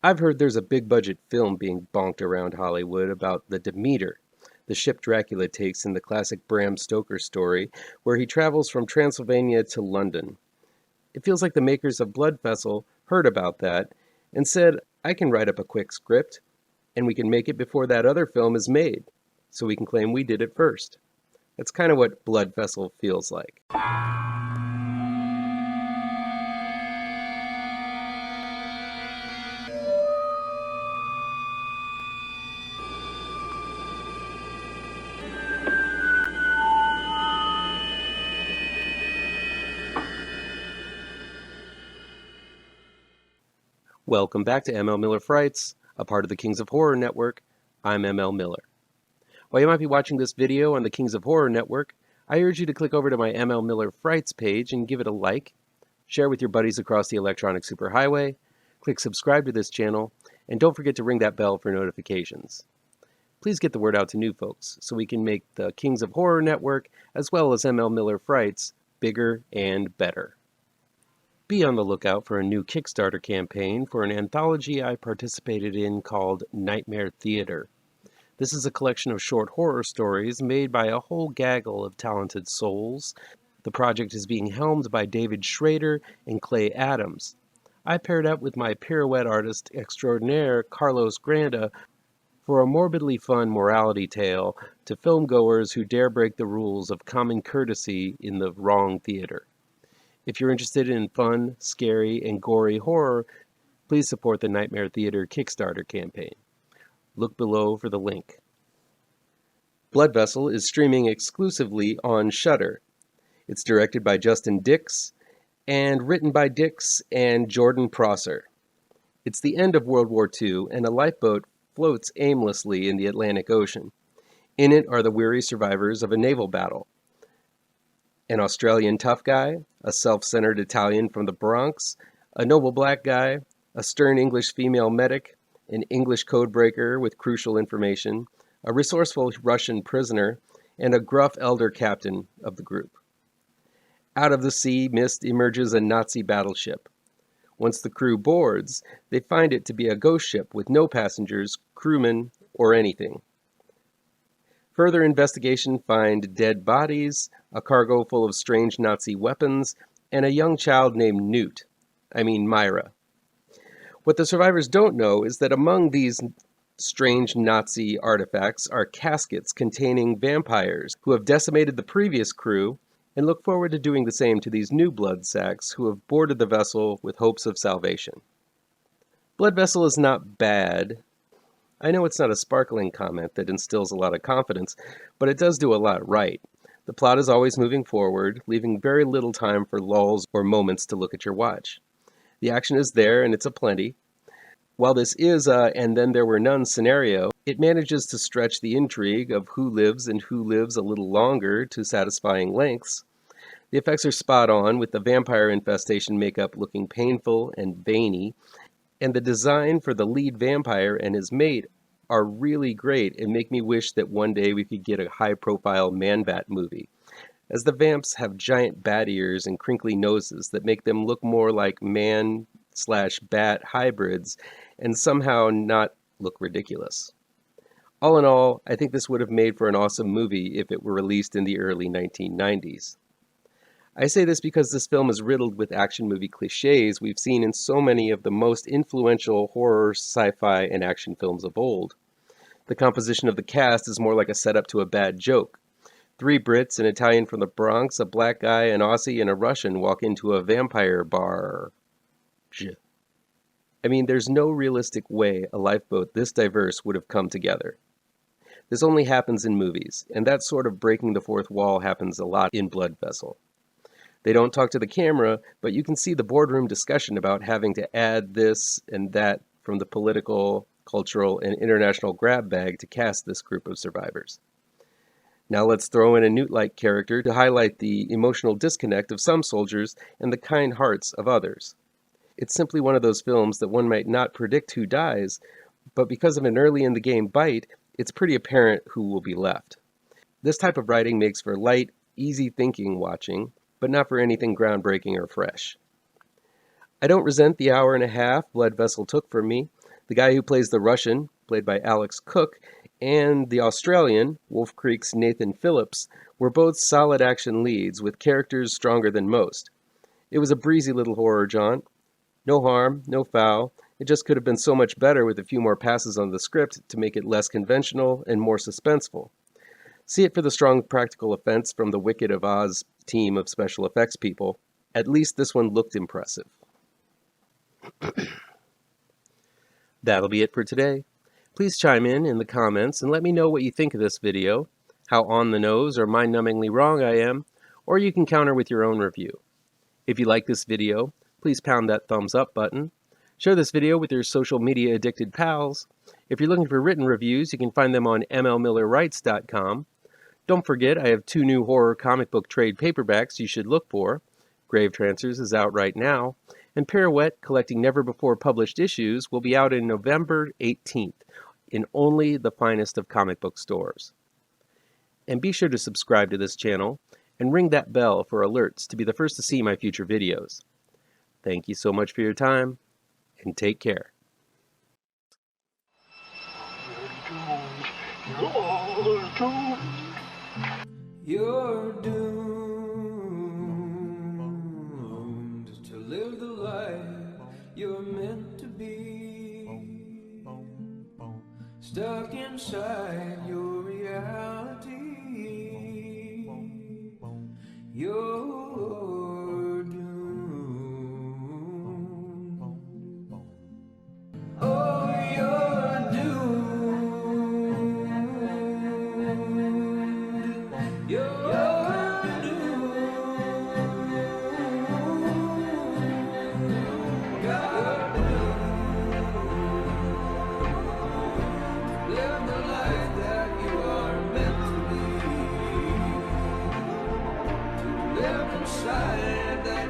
I've heard there's a big budget film being bonked around Hollywood about the Demeter, the ship Dracula takes in the classic Bram Stoker story, where he travels from Transylvania to London. It feels like the makers of Blood Vessel heard about that and said, I can write up a quick script, and we can make it before that other film is made, so we can claim we did it first. That's kind of what Blood Vessel feels like. Welcome back to ML Miller Frights, a part of the Kings of Horror Network. I'm ML Miller. While you might be watching this video on the Kings of Horror Network, I urge you to click over to my ML Miller Frights page and give it a like, share with your buddies across the electronic superhighway, click subscribe to this channel, and don't forget to ring that bell for notifications. Please get the word out to new folks so we can make the Kings of Horror Network, as well as ML Miller Frights, bigger and better. Be on the lookout for a new Kickstarter campaign for an anthology I participated in called Nightmare Theater. This is a collection of short horror stories made by a whole gaggle of talented souls. The project is being helmed by David Schrader and Clay Adams. I paired up with my pirouette artist extraordinaire, Carlos Granda, for a morbidly fun morality tale to filmgoers who dare break the rules of common courtesy in the wrong theater. If you're interested in fun, scary, and gory horror, please support the Nightmare Theater Kickstarter campaign. Look below for the link. Blood Vessel is streaming exclusively on Shudder. It's directed by Justin Dix and written by Dix and Jordan Prosser. It's the end of World War II, and a lifeboat floats aimlessly in the Atlantic Ocean. In it are the weary survivors of a naval battle. An Australian tough guy, a self-centered Italian from the Bronx, a noble black guy, a stern English female medic, an English codebreaker with crucial information, a resourceful Russian prisoner, and a gruff elder captain of the group. Out of the sea mist emerges a Nazi battleship. Once the crew boards, they find it to be a ghost ship with no passengers, crewmen, or anything. Further investigation find dead bodies, a cargo full of strange Nazi weapons, and a young child named Myra. What the survivors don't know is that among these strange Nazi artifacts are caskets containing vampires who have decimated the previous crew and look forward to doing the same to these new blood sacks who have boarded the vessel with hopes of salvation. Blood Vessel is not bad. I know it's not a sparkling comment that instills a lot of confidence, but it does do a lot right. The plot is always moving forward, leaving very little time for lulls or moments to look at your watch. The action is there, and it's aplenty. While this is a and then there were none scenario, it manages to stretch the intrigue of who lives and who lives a little longer to satisfying lengths. The effects are spot on, with the vampire infestation makeup looking painful and veiny, and the design for the lead vampire and his mate are really great and make me wish that one day we could get a high-profile Man-Bat movie, as the vamps have giant bat ears and crinkly noses that make them look more like man/bat hybrids and somehow not look ridiculous. All in all, I think this would have made for an awesome movie if it were released in the early 1990s. I say this because this film is riddled with action movie cliches we've seen in so many of the most influential horror, sci-fi, and action films of old. The composition of the cast is more like a setup to a bad joke. 3 Brits, an Italian from the Bronx, a black guy, an Aussie, and a Russian walk into a vampire bar. There's no realistic way a lifeboat this diverse would have come together. This only happens in movies, and that sort of breaking the fourth wall happens a lot in Blood Vessel. They don't talk to the camera, but you can see the boardroom discussion about having to add this and that from the political, cultural, and international grab bag to cast this group of survivors. Now let's throw in a Newt-like character to highlight the emotional disconnect of some soldiers and the kind hearts of others. It's simply one of those films that one might not predict who dies, but because of an early-in-the-game bite, it's pretty apparent who will be left. This type of writing makes for light, easy thinking watching, but not for anything groundbreaking or fresh. I don't resent the hour and a half Blood Vessel took from me. The guy who plays the Russian, played by Alex Cook, and the Australian, Wolf Creek's Nathan Phillips, were both solid action leads with characters stronger than most. It was a breezy little horror jaunt. No harm, no foul. It just could have been so much better with a few more passes on the script to make it less conventional and more suspenseful. See it for the strong practical effects from the Wicked of Oz team of special effects people. At least this one looked impressive. That'll be it for today. Please chime in the comments and let me know what you think of this video, how on the nose or mind-numbingly wrong I am, or you can counter with your own review. If you like this video, please pound that thumbs up button. Share this video with your social media addicted pals. If you're looking for written reviews, you can find them on mlmillerwrites.com. Don't forget, I have 2 new horror comic book trade paperbacks you should look for. Grave Trancers is out right now, and Pirouette, collecting never-before-published issues, will be out in November 18th in only the finest of comic book stores. And be sure to subscribe to this channel and ring that bell for alerts to be the first to see my future videos. Thank you so much for your time, and take care. You're doomed to live the life you're meant to be, stuck inside your reality. You're doomed. Oh, you're doomed. You're doomed. You're doomed. Live the life that you are meant to be. Live inside that